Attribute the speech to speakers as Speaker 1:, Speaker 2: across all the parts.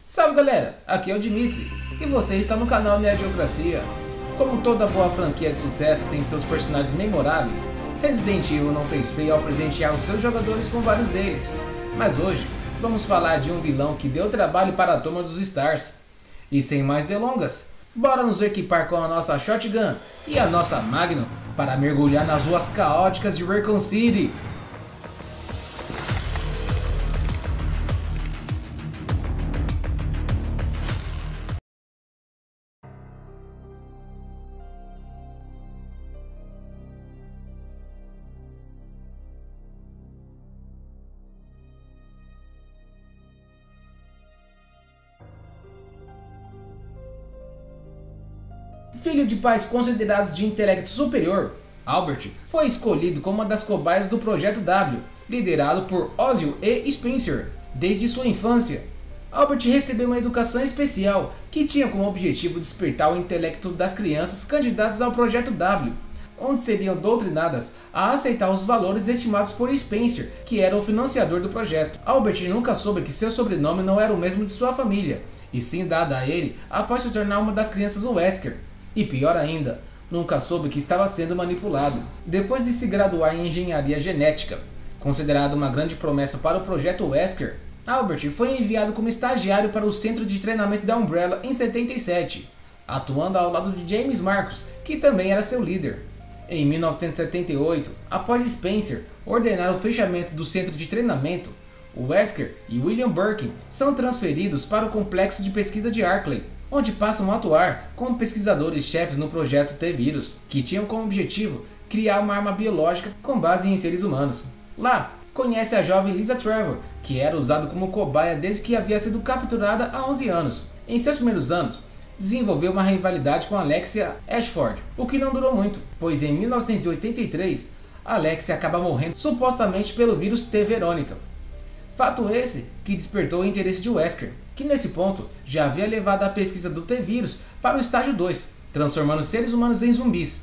Speaker 1: Salve galera, aqui é o Dimitri e você está no canal Nerdocracia. Como toda boa franquia de sucesso tem seus personagens memoráveis, Resident Evil não fez feio ao presentear os seus jogadores com vários deles. Mas hoje vamos falar de um vilão que deu trabalho para a turma dos Stars. E sem mais delongas, bora nos equipar com a nossa Shotgun e a nossa Magnum para mergulhar nas ruas caóticas de Raccoon City. Filho de pais considerados de intelecto superior, Albert foi escolhido como uma das cobaias do Projeto W, liderado por Ozio e Spencer. Desde sua infância, Albert recebeu uma educação especial que tinha como objetivo despertar o intelecto das crianças candidatas ao Projeto W, onde seriam doutrinadas a aceitar os valores estimados por Spencer, que era o financiador do projeto. Albert nunca soube que seu sobrenome não era o mesmo de sua família, e sim dado a ele após se tornar uma das crianças Wesker. E pior ainda, nunca soube que estava sendo manipulado. Depois de se graduar em engenharia genética, considerado uma grande promessa para o projeto Wesker, Albert foi enviado como estagiário para o centro de treinamento da Umbrella em 77, atuando ao lado de James Marcos, que também era seu líder. Em 1978, após Spencer ordenar o fechamento do centro de treinamento, Wesker e William Birkin são transferidos para o complexo de pesquisa de Arklay, onde passam a atuar como pesquisadores-chefes no projeto T-Vírus, que tinham como objetivo criar uma arma biológica com base em seres humanos. Lá, conhece a jovem Lisa Trevor, que era usada como cobaia desde que havia sido capturada há 11 anos. Em seus primeiros anos, desenvolveu uma rivalidade com Alexia Ashford, o que não durou muito, pois em 1983, Alexia acaba morrendo supostamente pelo vírus T-Verônica. Fato esse que despertou o interesse de Wesker, que nesse ponto já havia levado a pesquisa do T-Vírus para o estágio 2, transformando seres humanos em zumbis.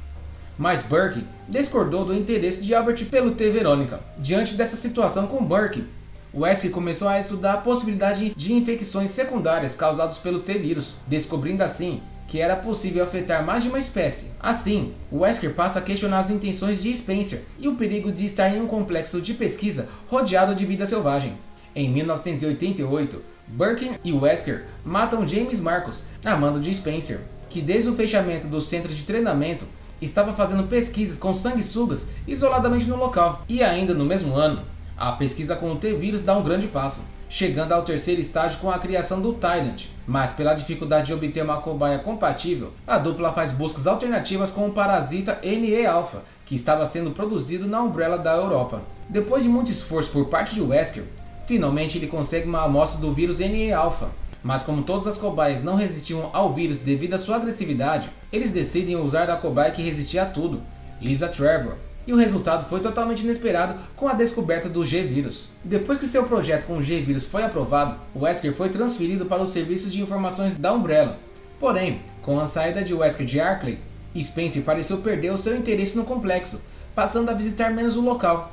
Speaker 1: Mas Birkin discordou do interesse de Albert pelo T-Verônica. Diante dessa situação com Birkin, Wesker começou a estudar a possibilidade de infecções secundárias causadas pelo T-Vírus, descobrindo assim que era possível afetar mais de uma espécie. Assim, Wesker passa a questionar as intenções de Spencer e o perigo de estar em um complexo de pesquisa rodeado de vida selvagem. Em 1988, Birkin e Wesker matam James Marcos, a mando de Spencer, que desde o fechamento do centro de treinamento estava fazendo pesquisas com sanguessugas isoladamente no local. E ainda no mesmo ano, a pesquisa com o T-Vírus dá um grande passo, chegando ao terceiro estágio com a criação do Tyrant. Mas pela dificuldade de obter uma cobaia compatível, a dupla faz buscas alternativas com o parasita NE-alpha, que estava sendo produzido na Umbrella da Europa. Depois de muito esforço por parte de Wesker, finalmente ele consegue uma amostra do vírus NE-alpha. Mas como todas as cobaias não resistiam ao vírus devido à sua agressividade, eles decidem usar a cobaia que resistia a tudo, Lisa Trevor. E o resultado foi totalmente inesperado com a descoberta do G-Vírus. Depois que seu projeto com o G-Vírus foi aprovado, Wesker foi transferido para o serviço de informações da Umbrella. Porém, com a saída de Wesker de Arklay, Spencer pareceu perder o seu interesse no complexo, passando a visitar menos o local.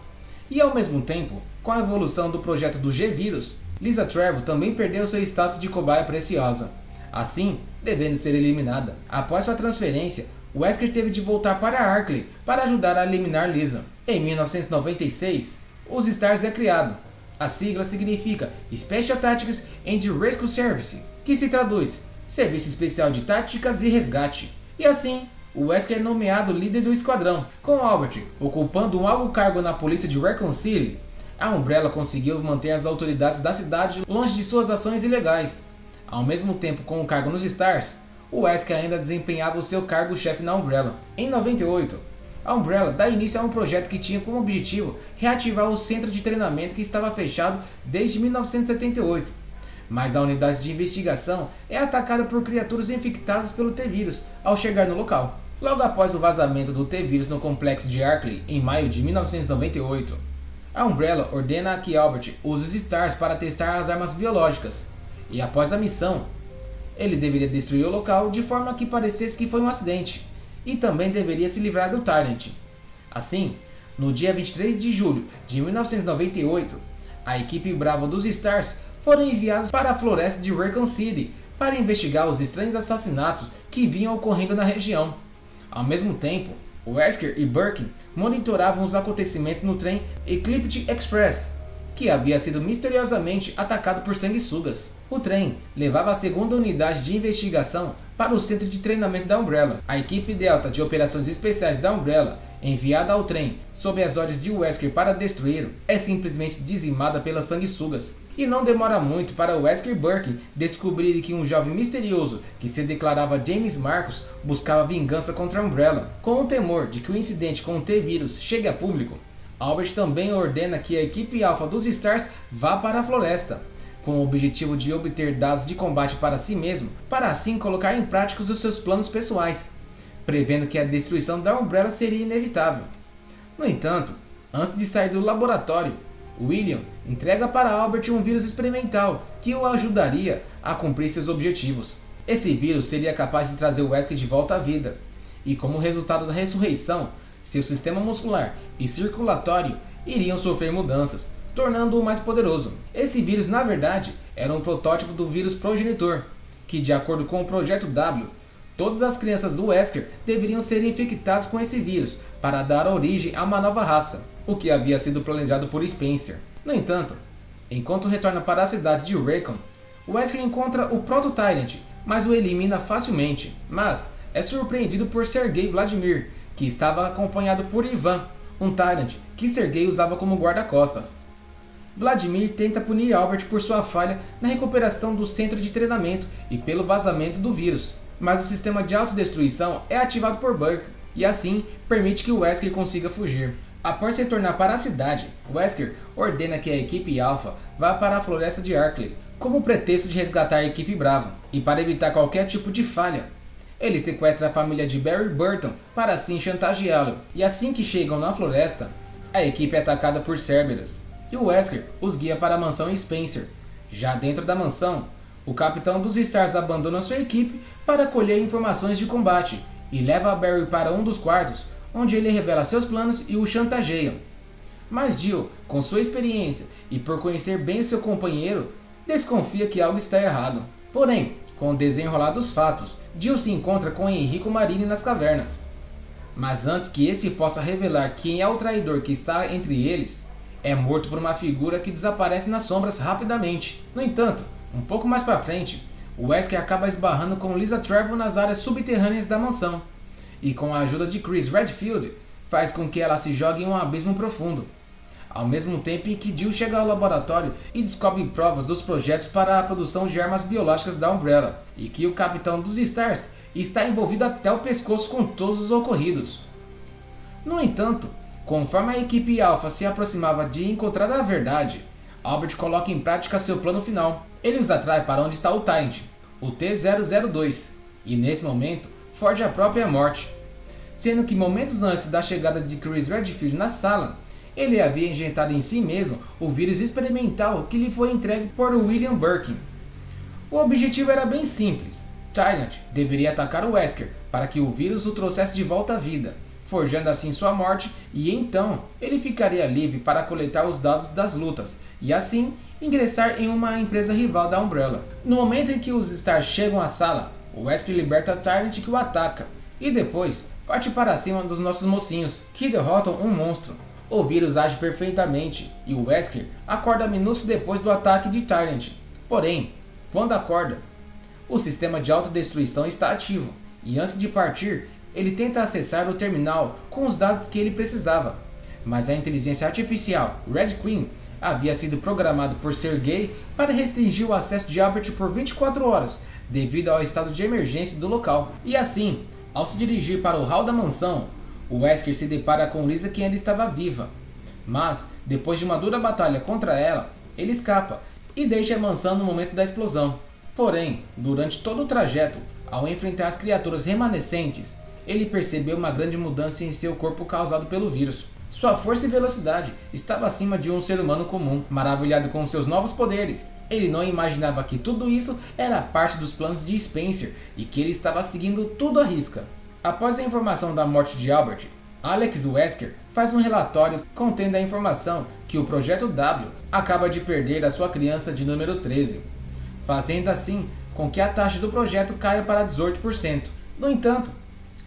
Speaker 1: E ao mesmo tempo, com a evolução do projeto do G-Vírus, Lisa Trevor também perdeu seu status de cobaia preciosa, assim devendo ser eliminada. Após sua transferência, Wesker teve de voltar para Arklay para ajudar a eliminar Lisa. Em 1996, os Stars é criado. A sigla significa Special Tactics and Rescue Service, que se traduz Serviço Especial de Táticas e Resgate. E assim, Wesker é nomeado líder do esquadrão. Com Albert ocupando um alto cargo na polícia de Raccoon City, a Umbrella conseguiu manter as autoridades da cidade longe de suas ações ilegais. Ao mesmo tempo, com o cargo nos Stars, o Wesker ainda desempenhava o seu cargo-chefe na Umbrella. Em 98, a Umbrella dá início a um projeto que tinha como objetivo reativar o centro de treinamento que estava fechado desde 1978. Mas a unidade de investigação é atacada por criaturas infectadas pelo T-Vírus ao chegar no local. Logo após o vazamento do T-Vírus no complexo de Arklay, em maio de 1998, a Umbrella ordena que Albert use os Stars para testar as armas biológicas. E após a missão, ele deveria destruir o local de forma que parecesse que foi um acidente, e também deveria se livrar do Tyrant. Assim, no dia 23 de julho de 1998, a equipe Bravo dos Stars foram enviados para a floresta de Raccoon City para investigar os estranhos assassinatos que vinham ocorrendo na região. Ao mesmo tempo, Wesker e Birkin monitoravam os acontecimentos no trem Eclipse Express, que havia sido misteriosamente atacado por sanguessugas. O trem levava a segunda unidade de investigação para o centro de treinamento da Umbrella. A equipe Delta de operações especiais da Umbrella, enviada ao trem sob as ordens de Wesker para destruí-lo, é simplesmente dizimada pelas sanguessugas. E não demora muito para Wesker e Birkin descobrirem que um jovem misterioso que se declarava James Marcus buscava vingança contra a Umbrella. Com o temor de que o incidente com o T-Vírus chegue a público, Albert também ordena que a equipe Alpha dos Stars vá para a floresta, com o objetivo de obter dados de combate para si mesmo, para assim colocar em prática os seus planos pessoais, prevendo que a destruição da Umbrella seria inevitável. No entanto, antes de sair do laboratório, William entrega para Albert um vírus experimental que o ajudaria a cumprir seus objetivos. Esse vírus seria capaz de trazer Wesker de volta à vida, e como resultado da ressurreição, seu sistema muscular e circulatório iriam sofrer mudanças, tornando-o mais poderoso. Esse vírus, na verdade, era um protótipo do vírus progenitor, que, de acordo com o Projeto W, todas as crianças do Wesker deveriam ser infectadas com esse vírus para dar origem a uma nova raça, o que havia sido planejado por Spencer. No entanto, enquanto retorna para a cidade de Raccoon, Wesker encontra o Proto-Tyrant, mas o elimina facilmente, mas é surpreendido por Sergei Vladimir, que estava acompanhado por Ivan, um Tyrant que Sergei usava como guarda-costas. Vladimir tenta punir Albert por sua falha na recuperação do centro de treinamento e pelo vazamento do vírus, mas o sistema de autodestruição é ativado por Burke, e assim permite que Wesker consiga fugir. Após retornar para a cidade, Wesker ordena que a equipe Alpha vá para a floresta de Arkley, como pretexto de resgatar a equipe Bravo, e para evitar qualquer tipo de falha, ele sequestra a família de Barry Burton para assim chantageá-lo, e assim que chegam na floresta, a equipe é atacada por Cerberus, e Wesker os guia para a mansão Spencer. Já dentro da mansão, o capitão dos Stars abandona sua equipe para colher informações de combate, e leva a Barry para um dos quartos, onde ele revela seus planos e o chantageia. Mas Jill, com sua experiência e por conhecer bem o seu companheiro, desconfia que algo está errado. Porém, com o desenrolar dos fatos, Jill se encontra com Enrico Marini nas cavernas. Mas antes que esse possa revelar quem é o traidor que está entre eles, é morto por uma figura que desaparece nas sombras rapidamente. No entanto, um pouco mais para frente, Wesker acaba esbarrando com Lisa Trevor nas áreas subterrâneas da mansão, e com a ajuda de Chris Redfield, faz com que ela se jogue em um abismo profundo. Ao mesmo tempo em que Jill chega ao laboratório e descobre provas dos projetos para a produção de armas biológicas da Umbrella, e que o capitão dos Stars está envolvido até o pescoço com todos os ocorridos. No entanto, conforme a equipe Alpha se aproximava de encontrar a verdade, Albert coloca em prática seu plano final. Ele os atrai para onde está o Tyrant, o T-002, e nesse momento forja a própria morte, sendo que momentos antes da chegada de Chris Redfield na sala, ele havia injetado em si mesmo o vírus experimental que lhe foi entregue por William Birkin. O objetivo era bem simples. Tyrant deveria atacar o Wesker para que o vírus o trouxesse de volta à vida, forjando assim sua morte, e então ele ficaria livre para coletar os dados das lutas e assim ingressar em uma empresa rival da Umbrella. No momento em que os Stars chegam à sala, o Wesker liberta Tyrant que o ataca e depois parte para cima dos nossos mocinhos, que derrotam um monstro. O vírus age perfeitamente e o Wesker acorda minutos depois do ataque de Tyrant. Porém, quando acorda, o sistema de autodestruição está ativo e antes de partir, ele tenta acessar o terminal com os dados que ele precisava. Mas a inteligência artificial Red Queen havia sido programado por Sergei para restringir o acesso de Albert por 24 horas devido ao estado de emergência do local. E assim, ao se dirigir para o hall da mansão, o Wesker se depara com Lisa, que ainda estava viva. Mas, depois de uma dura batalha contra ela, ele escapa e deixa a mansão no momento da explosão. Porém, durante todo o trajeto, ao enfrentar as criaturas remanescentes, ele percebeu uma grande mudança em seu corpo causado pelo vírus. Sua força e velocidade estava acima de um ser humano comum. Maravilhado com seus novos poderes, ele não imaginava que tudo isso era parte dos planos de Spencer e que ele estava seguindo tudo à risca. Após a informação da morte de Albert, Alex Wesker faz um relatório contendo a informação que o Projeto W acaba de perder a sua criança de número 13, fazendo assim com que a taxa do projeto caia para 18%. No entanto,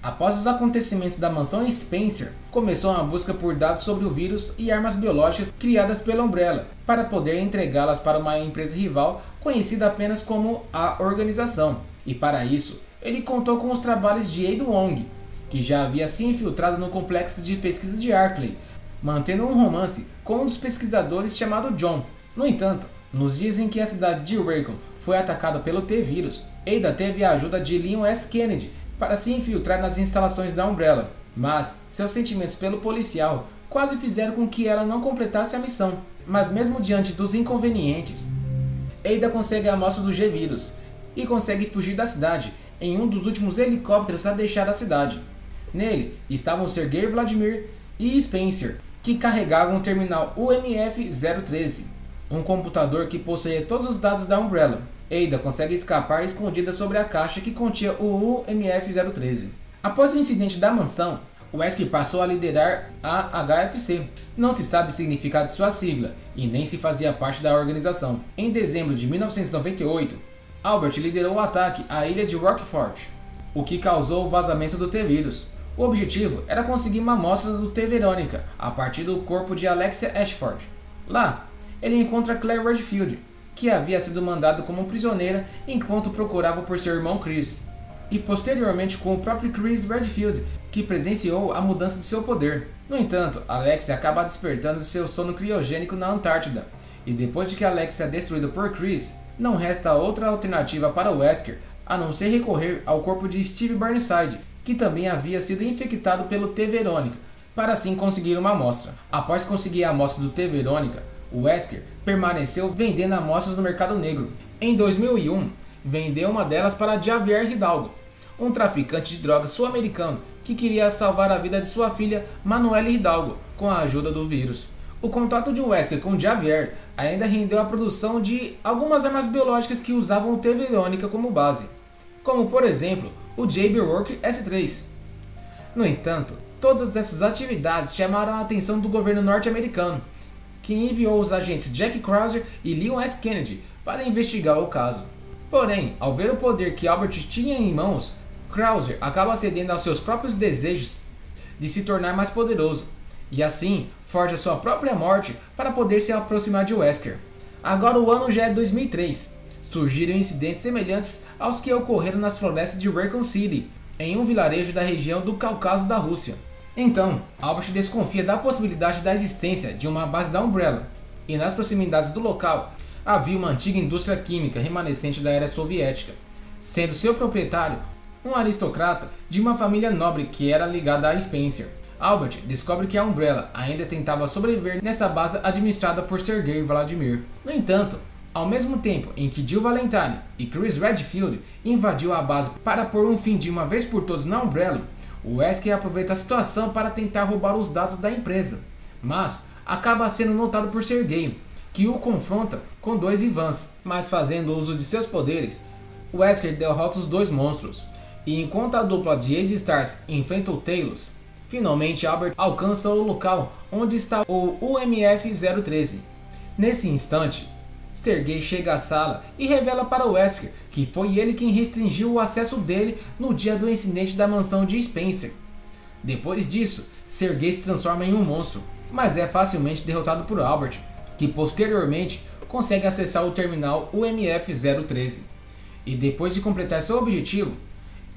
Speaker 1: após os acontecimentos da mansão Spencer, começou uma busca por dados sobre o vírus e armas biológicas criadas pela Umbrella, para poder entregá-las para uma empresa rival conhecida apenas como a Organização. E para isso, ele contou com os trabalhos de Ada Wong, que já havia se infiltrado no complexo de pesquisa de Arklay, mantendo um romance com um dos pesquisadores chamado John. No entanto, nos dias em que a cidade de Raycon foi atacada pelo T-Vírus, Ada teve a ajuda de Leon S. Kennedy para se infiltrar nas instalações da Umbrella, mas seus sentimentos pelo policial quase fizeram com que ela não completasse a missão. Mas mesmo diante dos inconvenientes, Ada consegue a amostra do G-Vírus e consegue fugir da cidade em um dos últimos helicópteros a deixar a cidade. Nele estavam Sergei Vladimir e Spencer, que carregavam o terminal UMF-013, um computador que possuía todos os dados da Umbrella. Ada consegue escapar escondida sobre a caixa que continha o UMF-013. Após o incidente da mansão, Wesker passou a liderar a HFC. Não se sabe o significado de sua sigla e nem se fazia parte da organização. Em dezembro de 1998, Albert liderou o ataque à ilha de Rockfort, o que causou o vazamento do T-Vírus. O objetivo era conseguir uma amostra do T-Verônica a partir do corpo de Alexia Ashford. Lá, ele encontra Claire Redfield, que havia sido mandada como prisioneira enquanto procurava por seu irmão Chris, e posteriormente com o próprio Chris Redfield, que presenciou a mudança de seu poder. No entanto, Alexia acaba despertando de seu sono criogênico na Antártida, e depois de que Alexia é destruída por Chris, não resta outra alternativa para Wesker a não ser recorrer ao corpo de Steve Burnside, que também havia sido infectado pelo T-Verônica, para assim conseguir uma amostra. Após conseguir a amostra do T-Verônica, Wesker permaneceu vendendo amostras no mercado negro. Em 2001, vendeu uma delas para Javier Hidalgo, um traficante de drogas sul-americano que queria salvar a vida de sua filha Manuela Hidalgo com a ajuda do vírus. O contato de Wesker com Javier ainda rendeu a produção de algumas armas biológicas que usavam o T-Verônica como base, como por exemplo o JB Rourke S3. No entanto, todas essas atividades chamaram a atenção do governo norte-americano, que enviou os agentes Jack Krauser e Leon S. Kennedy para investigar o caso. Porém, ao ver o poder que Albert tinha em mãos, Krauser acaba cedendo aos seus próprios desejos de se tornar mais poderoso, e assim forja sua própria morte para poder se aproximar de Wesker. Agora o ano já é 2003. Surgiram incidentes semelhantes aos que ocorreram nas florestas de Raycon City, em um vilarejo da região do Cáucaso da Rússia. Então, Albert desconfia da possibilidade da existência de uma base da Umbrella, e nas proximidades do local havia uma antiga indústria química remanescente da era soviética, sendo seu proprietário um aristocrata de uma família nobre que era ligada a Spencer. Albert descobre que a Umbrella ainda tentava sobreviver nessa base administrada por Sergei Vladimir. No entanto, ao mesmo tempo em que Jill Valentine e Chris Redfield invadiu a base para pôr um fim de uma vez por todas na Umbrella, Wesker aproveita a situação para tentar roubar os dados da empresa, mas acaba sendo notado por Sergei, que o confronta com dois Ivans. Mas fazendo uso de seus poderes, Wesker derrota os dois monstros, e enquanto a dupla de Ace-Stars enfrenta o Talos, finalmente Albert alcança o local onde está o UMF-013. Nesse instante, Sergei chega à sala e revela para Wesker que foi ele quem restringiu o acesso dele no dia do incidente da mansão de Spencer. Depois disso, Sergei se transforma em um monstro, mas é facilmente derrotado por Albert, que posteriormente consegue acessar o terminal UMF-013. E depois de completar seu objetivo,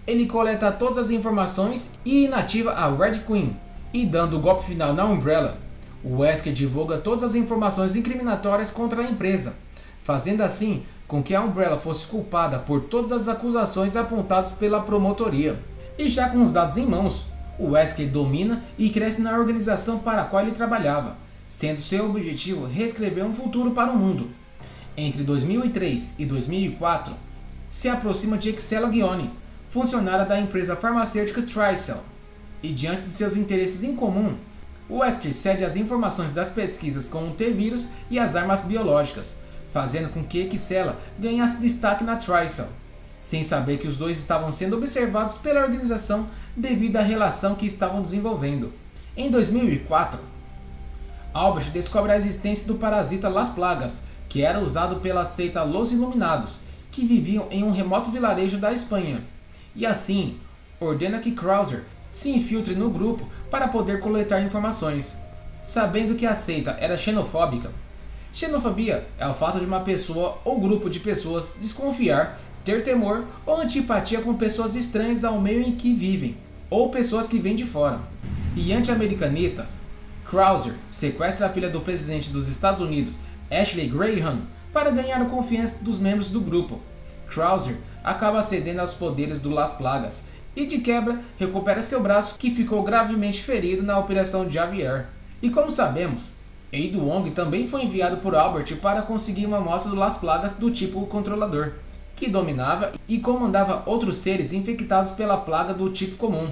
Speaker 1: ele coleta todas as informações e inativa a Red Queen, e dando o golpe final na Umbrella, Wesker divulga todas as informações incriminatórias contra a empresa, fazendo assim com que a Umbrella fosse culpada por todas as acusações apontadas pela promotoria. E já com os dados em mãos, Wesker domina e cresce na organização para a qual ele trabalhava, sendo seu objetivo reescrever um futuro para o mundo. Entre 2003 e 2004, se aproxima de Excella Guioni, funcionária da empresa farmacêutica Tricell, e diante de seus interesses em comum, Wesker cede as informações das pesquisas com o T-Vírus e as armas biológicas, fazendo com que Excella ganhasse destaque na Tricell, sem saber que os dois estavam sendo observados pela organização devido à relação que estavam desenvolvendo. Em 2004, Albert descobre a existência do parasita Las Plagas, que era usado pela seita Los Iluminados, que viviam em um remoto vilarejo da Espanha, e assim ordena que Krauser se infiltre no grupo para poder coletar informações. Sabendo que a seita era xenofóbica. Xenofobia é o fato de uma pessoa ou grupo de pessoas desconfiar, ter temor ou antipatia com pessoas estranhas ao meio em que vivem, ou pessoas que vêm de fora. E anti-americanistas, Krauser sequestra a filha do presidente dos Estados Unidos, Ashley Graham, para ganhar a confiança dos membros do grupo. Krauser acaba cedendo aos poderes do Las Plagas e de quebra recupera seu braço, que ficou gravemente ferido na Operação Javier. E como sabemos, Edu Wong também foi enviado por Albert para conseguir uma amostra do Las Plagas do tipo Controlador, que dominava e comandava outros seres infectados pela plaga do tipo comum.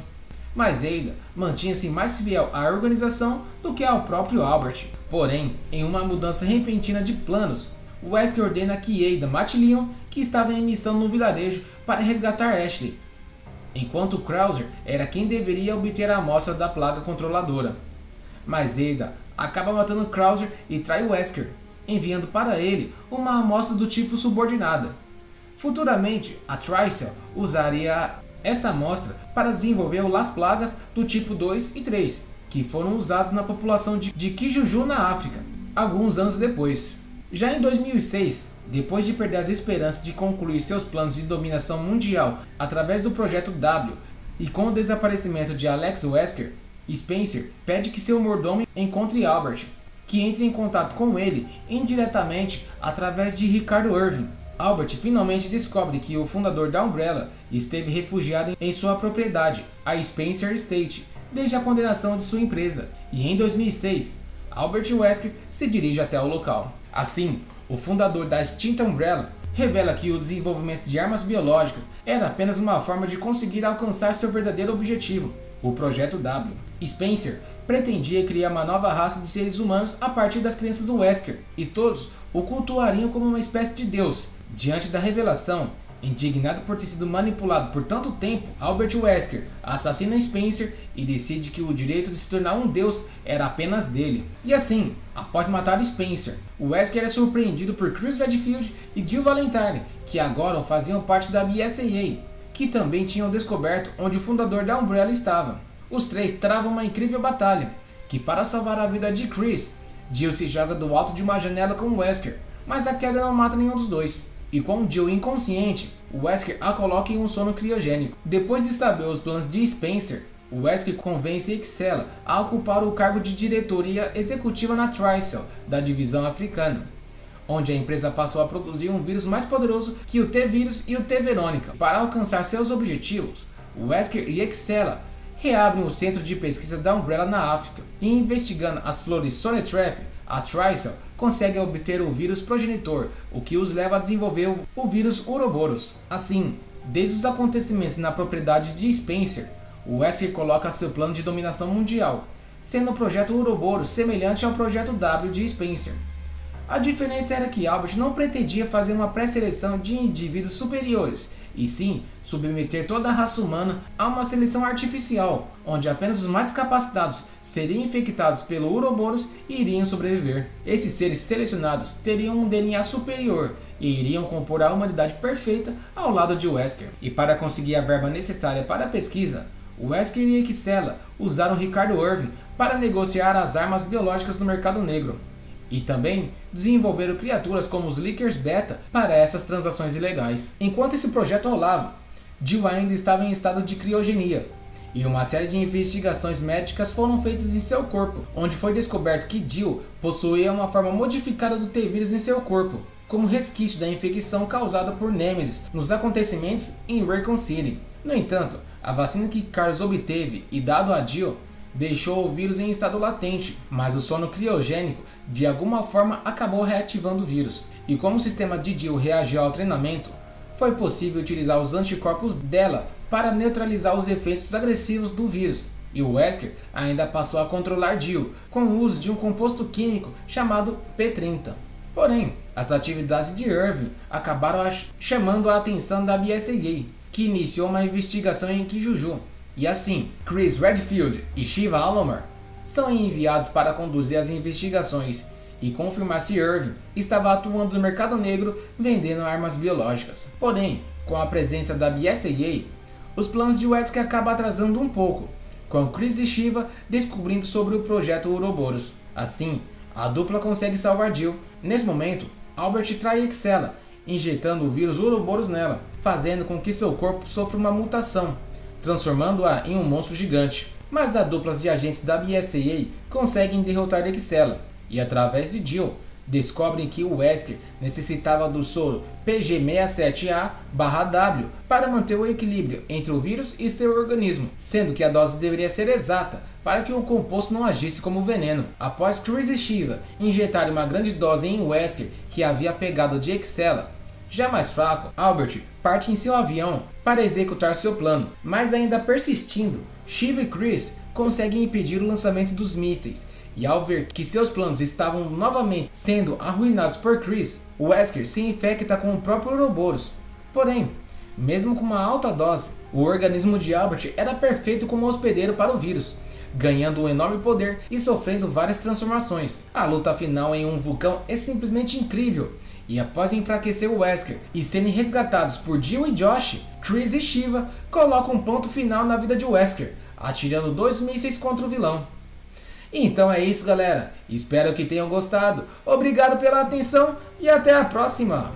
Speaker 1: Mas Ada mantinha-se mais fiel à organização do que ao próprio Albert. Porém, em uma mudança repentina de planos, Wesker ordena que Ada mate Leon, que estava em missão no vilarejo para resgatar Ashley, enquanto Krauser era quem deveria obter a amostra da plaga controladora. Mas Ada acaba matando Krauser e trai Wesker, enviando para ele uma amostra do tipo subordinada. Futuramente, a Trisel usaria essa amostra para desenvolver o Las Plagas do tipo 2 e 3, que foram usados na população de Kijuju na África, alguns anos depois. Já em 2006, depois de perder as esperanças de concluir seus planos de dominação mundial através do Projeto W e com o desaparecimento de Alex Wesker, Spencer pede que seu mordomo encontre Albert, que entre em contato com ele indiretamente através de Ricardo Irving. Albert finalmente descobre que o fundador da Umbrella esteve refugiado em sua propriedade, a Spencer Estate, desde a condenação de sua empresa, e em 2006, Albert Wesker se dirige até o local. Assim, o fundador da extinta Umbrella revela que o desenvolvimento de armas biológicas era apenas uma forma de conseguir alcançar seu verdadeiro objetivo, o Projeto W. Spencer pretendia criar uma nova raça de seres humanos a partir das crenças Wesker, e todos o cultuariam como uma espécie de deus. Diante da revelação, indignado por ter sido manipulado por tanto tempo, Albert Wesker assassina Spencer e decide que o direito de se tornar um deus era apenas dele. E assim, após matar Spencer, Wesker é surpreendido por Chris Redfield e Jill Valentine, que agora faziam parte da BSAA, que também tinham descoberto onde o fundador da Umbrella estava. Os três travam uma incrível batalha, que para salvar a vida de Chris, Jill se joga do alto de uma janela com Wesker, mas a queda não mata nenhum dos dois. E com Jill inconsciente, Wesker a coloca em um sono criogênico. Depois de saber os planos de Spencer, Wesker convence Excella a ocupar o cargo de diretoria executiva na Trisel, da divisão africana, onde a empresa passou a produzir um vírus mais poderoso que o T-Vírus e o T-Verônica. Para alcançar seus objetivos, Wesker e Excella reabrem o centro de pesquisa da Umbrella na África, e investigando as flores Sonetrap, a Trisel consegue obter o vírus progenitor, o que os leva a desenvolver o vírus Ouroboros. Assim, desde os acontecimentos na propriedade de Spencer, Wesker coloca seu plano de dominação mundial, sendo o projeto Ouroboros semelhante ao projeto W de Spencer. A diferença era que Albert não pretendia fazer uma pré-seleção de indivíduos superiores, e sim submeter toda a raça humana a uma seleção artificial, onde apenas os mais capacitados seriam infectados pelo Ouroboros e iriam sobreviver. Esses seres selecionados teriam um DNA superior e iriam compor a humanidade perfeita ao lado de Wesker. E para conseguir a verba necessária para a pesquisa, Wesker e Excella usaram Ricardo Irving para negociar as armas biológicas no mercado negro. E também desenvolveram criaturas como os Lickers Beta para essas transações ilegais. Enquanto esse projeto rolava, Jill ainda estava em estado de criogenia, e uma série de investigações médicas foram feitas em seu corpo, onde foi descoberto que Jill possuía uma forma modificada do T-Vírus em seu corpo, como resquício da infecção causada por Nemesis nos acontecimentos em Raccoon City. No entanto, a vacina que Carlos obteve e dado a Jill deixou o vírus em estado latente, mas o sono criogênico de alguma forma acabou reativando o vírus. E como o sistema de Jill reagiu ao treinamento, foi possível utilizar os anticorpos dela para neutralizar os efeitos agressivos do vírus. E o Wesker ainda passou a controlar Jill com o uso de um composto químico chamado P30. Porém, as atividades de Irving acabaram chamando a atenção da BSAA, que iniciou uma investigação em Kijuju. E assim, Chris Redfield e Shiva Alomar são enviados para conduzir as investigações e confirmar se Irving estava atuando no mercado negro vendendo armas biológicas. Porém, com a presença da BSAA, os planos de Wesker acabam atrasando um pouco, com Chris e Shiva descobrindo sobre o projeto Ouroboros. Assim, a dupla consegue salvar Jill. Nesse momento, Albert trai Excella, injetando o vírus Ouroboros nela, fazendo com que seu corpo sofra uma mutação, transformando-a em um monstro gigante. Mas as duplas de agentes da BSAA conseguem derrotar Excella, e através de Jill, descobrem que o Wesker necessitava do soro PG67A/W para manter o equilíbrio entre o vírus e seu organismo, sendo que a dose deveria ser exata para que o composto não agisse como veneno. Após Chris e Shiva injetarem uma grande dose em Wesker, que havia pegado de Excella, já mais fraco, Albert parte em seu avião para executar seu plano, mas ainda persistindo, Shiva e Chris conseguem impedir o lançamento dos mísseis. E ao ver que seus planos estavam novamente sendo arruinados por Chris, Wesker se infecta com o próprio Ouroboros. Porém, mesmo com uma alta dose, o organismo de Albert era perfeito como hospedeiro para o vírus, ganhando um enorme poder e sofrendo várias transformações. A luta final em um vulcão é simplesmente incrível, e após enfraquecer o Wesker e serem resgatados por Jill e Josh, Chris e Shiva colocam um ponto final na vida de Wesker, atirando 2 mísseis contra o vilão. Então é isso, galera. Espero que tenham gostado. Obrigado pela atenção e até a próxima.